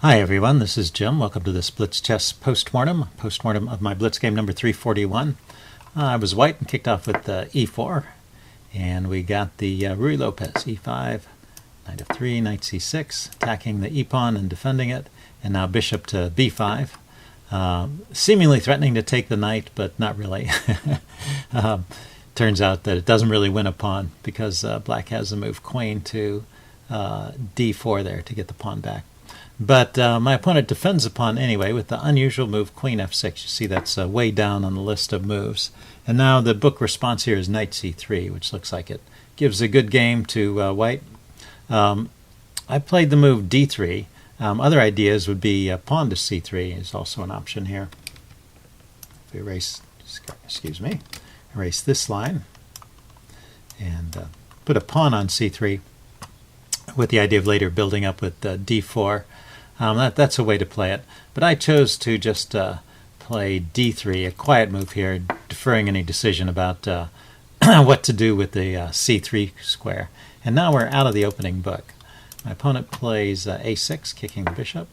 Hi everyone, this is Jim. Welcome to this Blitz chess postmortem of my Blitz game number 341. I was white and kicked off with e4, and we got the Ruy Lopez e5, knight f3, knight c6, attacking the e-pawn and defending it, and now bishop to b5, seemingly threatening to take the knight, but not really. Turns out that it doesn't really win a pawn because black has the move queen to d4 there to get the pawn back. But my opponent defends the pawn anyway with the unusual move queen f6. You see that's way down on the list of moves. And now the book response here is knight c3, which looks like it gives a good game to white. I played the move d3. Other ideas would be pawn to c3 is also an option here. If we erase this line and put a pawn on c3 with the idea of later building up with d4. That's a way to play it. But I chose to just play d3, a quiet move here, deferring any decision about what to do with the c3 square. And now we're out of the opening book. My opponent plays a6, kicking the bishop.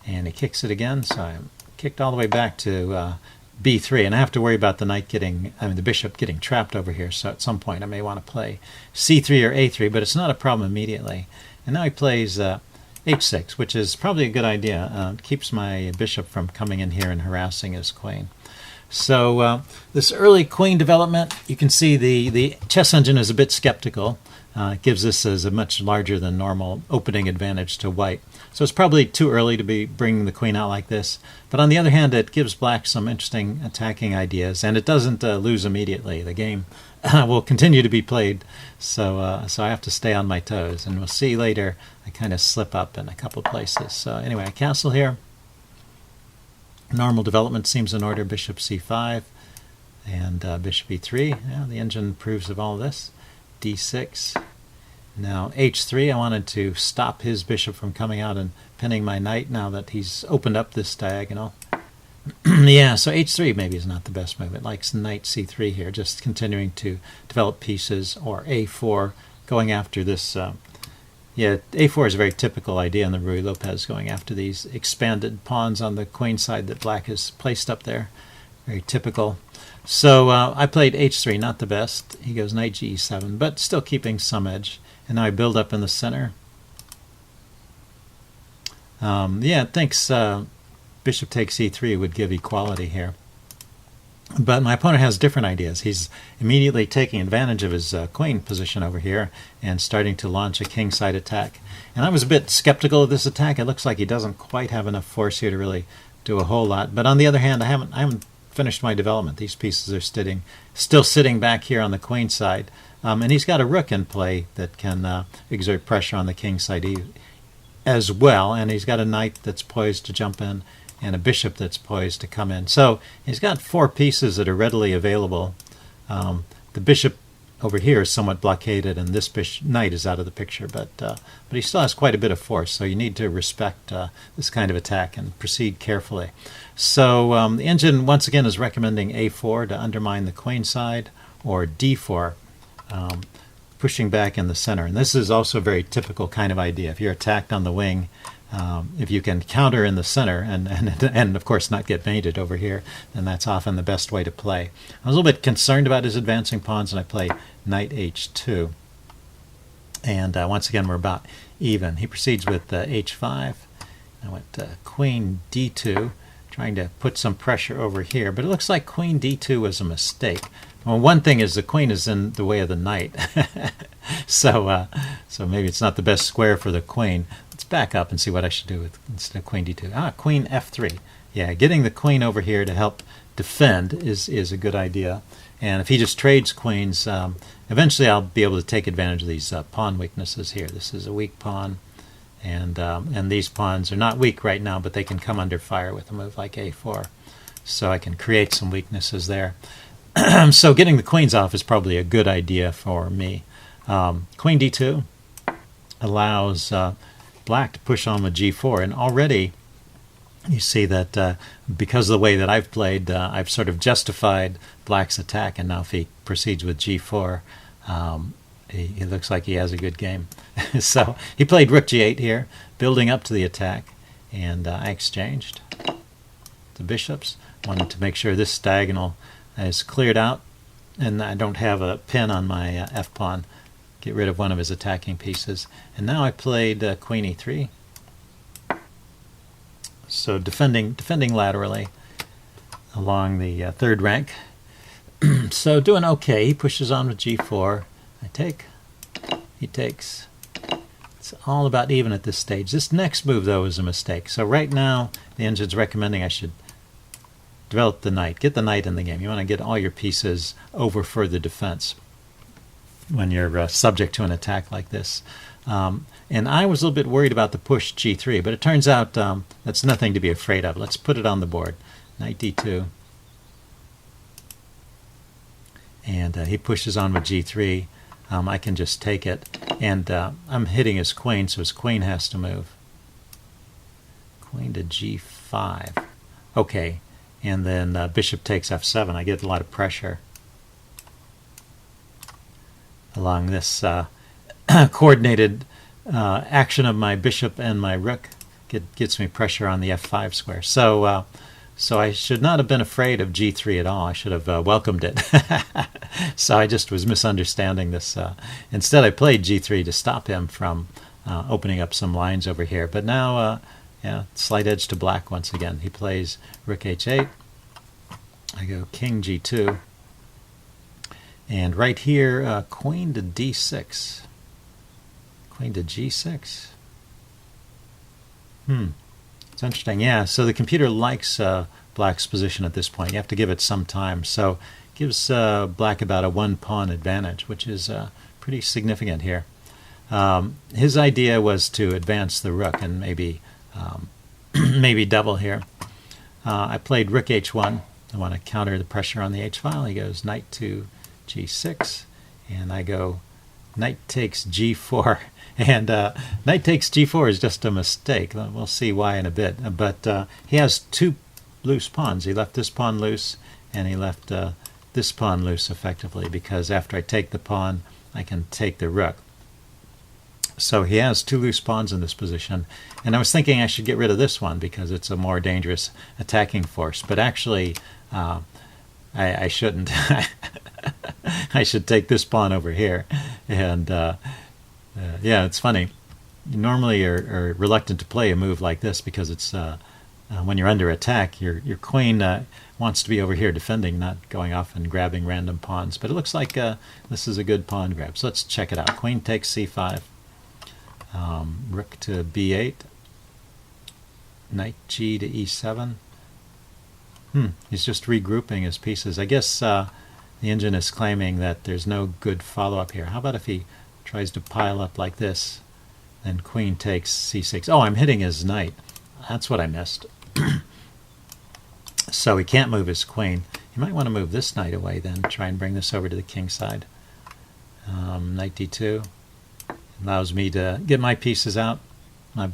And he kicks it again, so I'm kicked all the way back to b3, and I have to worry about the bishop getting trapped over here, so at some point I may want to play c3 or a3, but it's not a problem immediately. And now he plays h6, which is probably a good idea. It keeps my bishop from coming in here and harassing his queen. So this early queen development, you can see the chess engine is a bit skeptical. It gives this as a much larger than normal opening advantage to white. So it's probably too early to be bringing the queen out like this. But on the other hand, it gives black some interesting attacking ideas, and it doesn't lose immediately. The game will continue to be played, so I have to stay on my toes. And we'll see later, I kind of slip up in a couple places. So anyway, I castle here. Normal development seems in order, bishop c5 and bishop e3. Yeah, the engine approves of all this. d6. Now h3, I wanted to stop his bishop from coming out and pinning my knight now that he's opened up this diagonal. Yeah, so h3 maybe is not the best move. It likes knight c3 here, just continuing to develop pieces, or a4, going after this. Yeah, a4 is a very typical idea in the Ruy Lopez, going after these expanded pawns on the queen side that black has placed up there. Very typical. So I played h3, not the best. He goes knight g7, but still keeping some edge. And now I build up in the center. Yeah, it thinks bishop takes e3 would give equality here. But my opponent has different ideas. He's immediately taking advantage of his queen position over here and starting to launch a kingside attack. And I was a bit skeptical of this attack. It looks like he doesn't quite have enough force here to really do a whole lot. But on the other hand, I haven't finished my development. These pieces are still sitting back here on the queen side. And he's got a rook in play that can exert pressure on the king side as well. And he's got a knight that's poised to jump in and a bishop that's poised to come in. So he's got four pieces that are readily available. The bishop over here is somewhat blockaded, and this knight is out of the picture. But he still has quite a bit of force, so you need to respect this kind of attack and proceed carefully. So the engine, once again, is recommending a4 to undermine the queen side, or d4, pushing back in the center. And this is also a very typical kind of idea. If you're attacked on the wing, if you can counter in the center and of course not get mated over here, then that's often the best way to play. I was a little bit concerned about his advancing pawns, and I play knight h2. And once again, we're about even. He proceeds with h5. I went queen d2, trying to put some pressure over here. But it looks like queen d2 was a mistake. Well, one thing is the queen is in the way of the knight. So maybe it's not the best square for the queen. Let's back up and see what I should do with instead of queen d2. Queen f3. Yeah, getting the queen over here to help defend is a good idea. And if he just trades queens, eventually I'll be able to take advantage of these pawn weaknesses here. This is a weak pawn, and these pawns are not weak right now, but they can come under fire with a move like a4. So I can create some weaknesses there. So getting the queens off is probably a good idea for me. Queen d2 allows black to push on with g4, and already you see that because of the way that I've played, I've sort of justified black's attack, and now if he proceeds with g4, He looks like he has a good game. So he played rook g8 here, building up to the attack, and I exchanged the bishops. Wanted to make sure this diagonal is cleared out, and I don't have a pin on my f-pawn. Get rid of one of his attacking pieces. And now I played queen e3. So defending laterally along the third rank. So doing okay. He pushes on with g4. I take. He takes. It's all about even at this stage. This next move, though, is a mistake. So right now, the engine's recommending I should develop the knight. Get the knight in the game. You want to get all your pieces over for the defense when you're subject to an attack like this. And I was a little bit worried about the push g3, but it turns out that's nothing to be afraid of. Let's put it on the board. Knight d2. And he pushes on with g3. I can just take it. And I'm hitting his queen, so his queen has to move. Queen to g5. Okay. And then bishop takes f7. I get a lot of pressure along this coordinated action of my bishop and my rook. Gets me pressure on the f5 square. So I should not have been afraid of g3 at all. I should have welcomed it. So I just was misunderstanding this. Instead, I played g3 to stop him from opening up some lines over here. But now, yeah, slight edge to black once again. He plays rook h8. I go king g2. And right here, queen to d6. Queen to g6. It's interesting. Yeah, so the computer likes black's position at this point. You have to give it some time. So gives black about a one-pawn advantage, which is pretty significant here. His idea was to advance the rook and maybe maybe double here. I played rook h1. I want to counter the pressure on the h file. He goes knight to g6, and I go knight takes g4. And knight takes g4 is just a mistake. We'll see why in a bit. But he has two loose pawns. He left this pawn loose, and he left this pawn loose effectively, because after I take the pawn, I can take the rook. So he has two loose pawns in this position. And I was thinking I should get rid of this one because it's a more dangerous attacking force. But actually, I shouldn't. I should take this pawn over here. And yeah, it's funny. You normally are reluctant to play a move like this because it's when you're under attack, your queen wants to be over here defending, not going off and grabbing random pawns. But it looks like this is a good pawn grab. So let's check it out. Queen takes c5. Rook to b8. Knight g to e7. He's just regrouping his pieces. I guess the engine is claiming that there's no good follow-up here. How about if he tries to pile up like this, then queen takes c6. Oh, I'm hitting his knight. That's what I missed. So he can't move his queen. You might want to move this knight away then, try and bring this over to the king side. Knight d2 allows me to get my pieces out.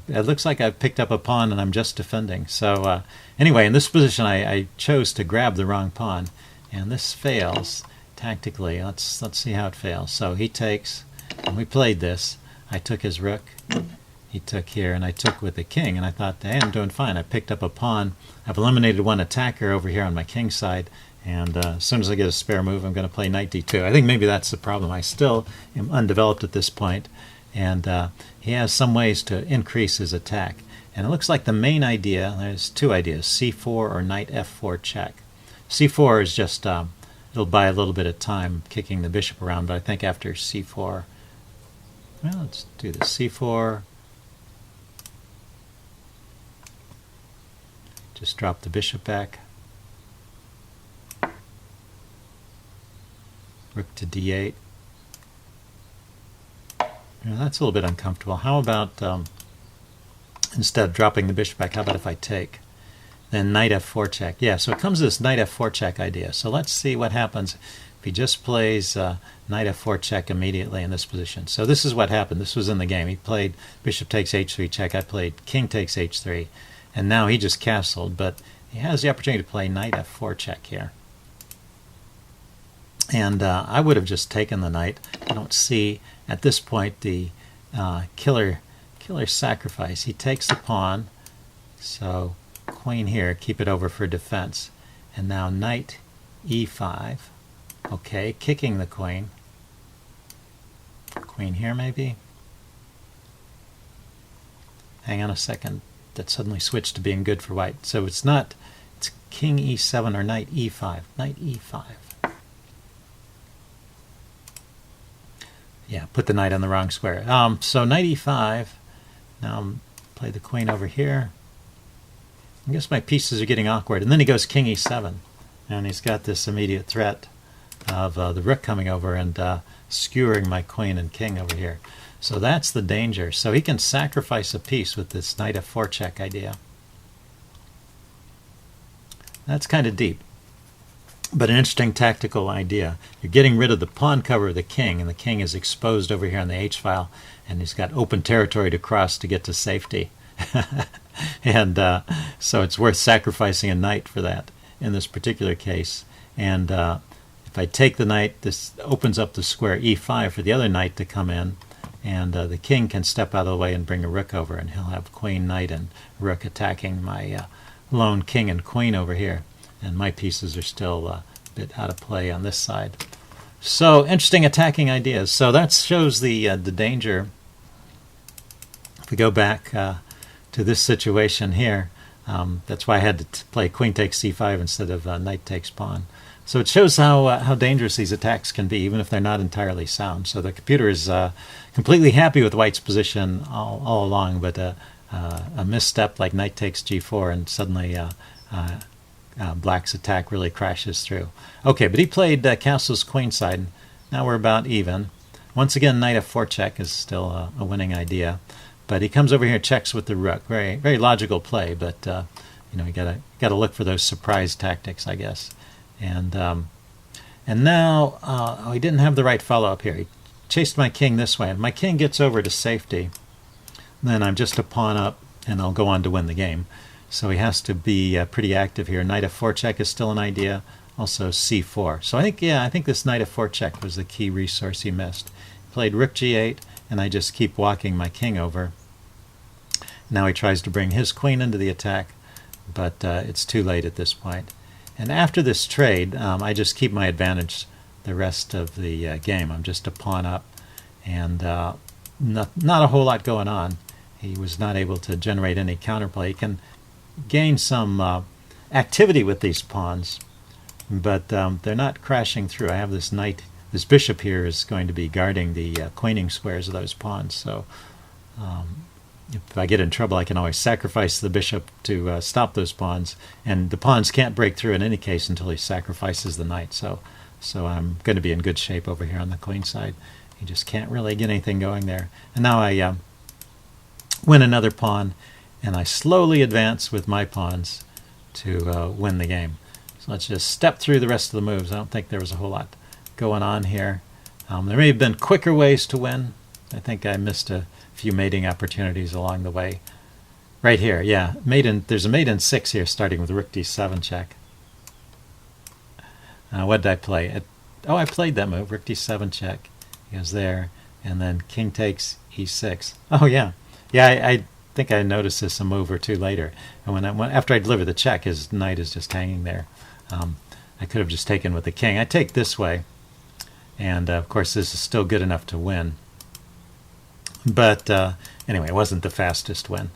It looks like I've picked up a pawn and I'm just defending. So anyway, in this position I chose to grab the wrong pawn, and this fails tactically. Let's see how it fails. So he takes, and we played this. I took his rook. He took here, and I took with the king, and I thought, hey, I'm doing fine. I picked up a pawn. I've eliminated one attacker over here on my king side, and as soon as I get a spare move, I'm going to play knight d2. I think maybe that's the problem. I still am undeveloped at this point, and he has some ways to increase his attack. And it looks like the main idea, there's two ideas, c4 or knight f4 check. c4 is just, it'll buy a little bit of time kicking the bishop around, but I think after c4, well, let's do this, c4, just drop the bishop back, rook to d8. That's a little bit uncomfortable. How about, instead of dropping the bishop back, how about if I take? Then knight f4 check. Yeah, so it comes to this knight f4 check idea. So let's see what happens if he just plays knight f4 check immediately in this position. So this is what happened. This was in the game. He played bishop takes h3 check. I played king takes h3. And now he just castled, but he has the opportunity to play knight f4 check here. And I would have just taken the knight. I don't see at this point the killer sacrifice. He takes the pawn, so queen here, keep it over for defense. And now knight e5. Okay, kicking the queen. Queen here maybe. Hang on a second. That suddenly switched to being good for white. So it's not, it's king e7 or knight e5. Knight e5. Yeah, put the knight on the wrong square. So knight e5. Now play the queen over here. I guess my pieces are getting awkward. And then he goes king e7. And he's got this immediate threat of the rook coming over and skewering my queen and king over here. So that's the danger. So he can sacrifice a piece with this knight f4 check idea. That's kind of deep, but an interesting tactical idea. You're getting rid of the pawn cover of the king, and the king is exposed over here on the h-file, and he's got open territory to cross to get to safety. And so it's worth sacrificing a knight for that in this particular case. And if I take the knight, this opens up the square e5 for the other knight to come in, and the king can step out of the way and bring a rook over, and he'll have queen, knight, and rook attacking my lone king and queen over here. And my pieces are still a bit out of play on this side. So interesting attacking ideas. So that shows the danger. If we go back to this situation here, that's why I had to play queen takes c5 instead of knight takes pawn. So it shows how dangerous these attacks can be, even if they're not entirely sound. So the computer is completely happy with white's position all along, but a misstep like knight takes g4 and suddenly black's attack really crashes through. Okay, but he played castle's queenside. Now we're about even. Once again, knight f4 check is still a winning idea, but he comes over here, checks with the rook. Very very logical play, but you know, you gotta look for those surprise tactics, I guess. And now he didn't have the right follow-up here. He chased my king this way. If my king gets over to safety, then I'm just a pawn up, and I'll go on to win the game. So he has to be pretty active here. Knight f4 check is still an idea. Also c4. So I think this knight f4 check was the key resource he missed. He played rook g8, and I just keep walking my king over. Now he tries to bring his queen into the attack, but it's too late at this point. And after this trade, I just keep my advantage the rest of the game. I'm just a pawn up, and not a whole lot going on. He was not able to generate any counterplay. He can gain some activity with these pawns, but they're not crashing through. I have this knight, this bishop here is going to be guarding the queening squares of those pawns. So if I get in trouble, I can always sacrifice the bishop to stop those pawns, and the pawns can't break through in any case until he sacrifices the knight. So I'm going to be in good shape over here on the queen side. He just can't really get anything going there. And now I win another pawn, and I slowly advance with my pawns to win the game. So let's just step through the rest of the moves. I don't think there was a whole lot going on here. There may have been quicker ways to win. I think I missed a few mating opportunities along the way. Right here, yeah, there's a mate in 6 here, starting with rook d7 check. What did I play? I played that move, rook d7 check. He goes there, and then king takes e6. Oh yeah, I think I noticed this a move or two later. And after I deliver the check, his knight is just hanging there. I could have just taken with the king. I take this way, and of course this is still good enough to win. But anyway, it wasn't the fastest win.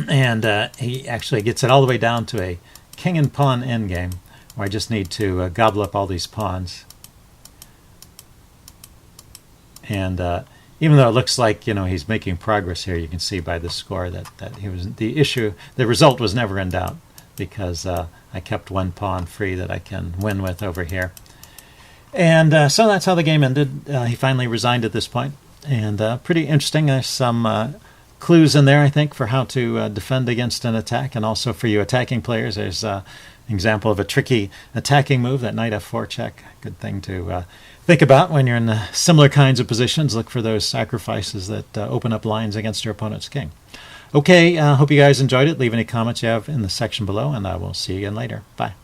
And he actually gets it all the way down to a king and pawn endgame, where I just need to gobble up all these pawns. And even though it looks like he's making progress here, you can see by the score that he was the result was never in doubt, because I kept one pawn free that I can win with over here. And so that's how the game ended. He finally resigned at this point. And pretty interesting. There's some clues in there, I think, for how to defend against an attack, and also for you attacking players. There's an example of a tricky attacking move, that knight f4 check. Good thing to think about when you're in similar kinds of positions. Look for those sacrifices that open up lines against your opponent's king. Okay, hope you guys enjoyed it. Leave any comments you have in the section below, and I will see you again later. Bye.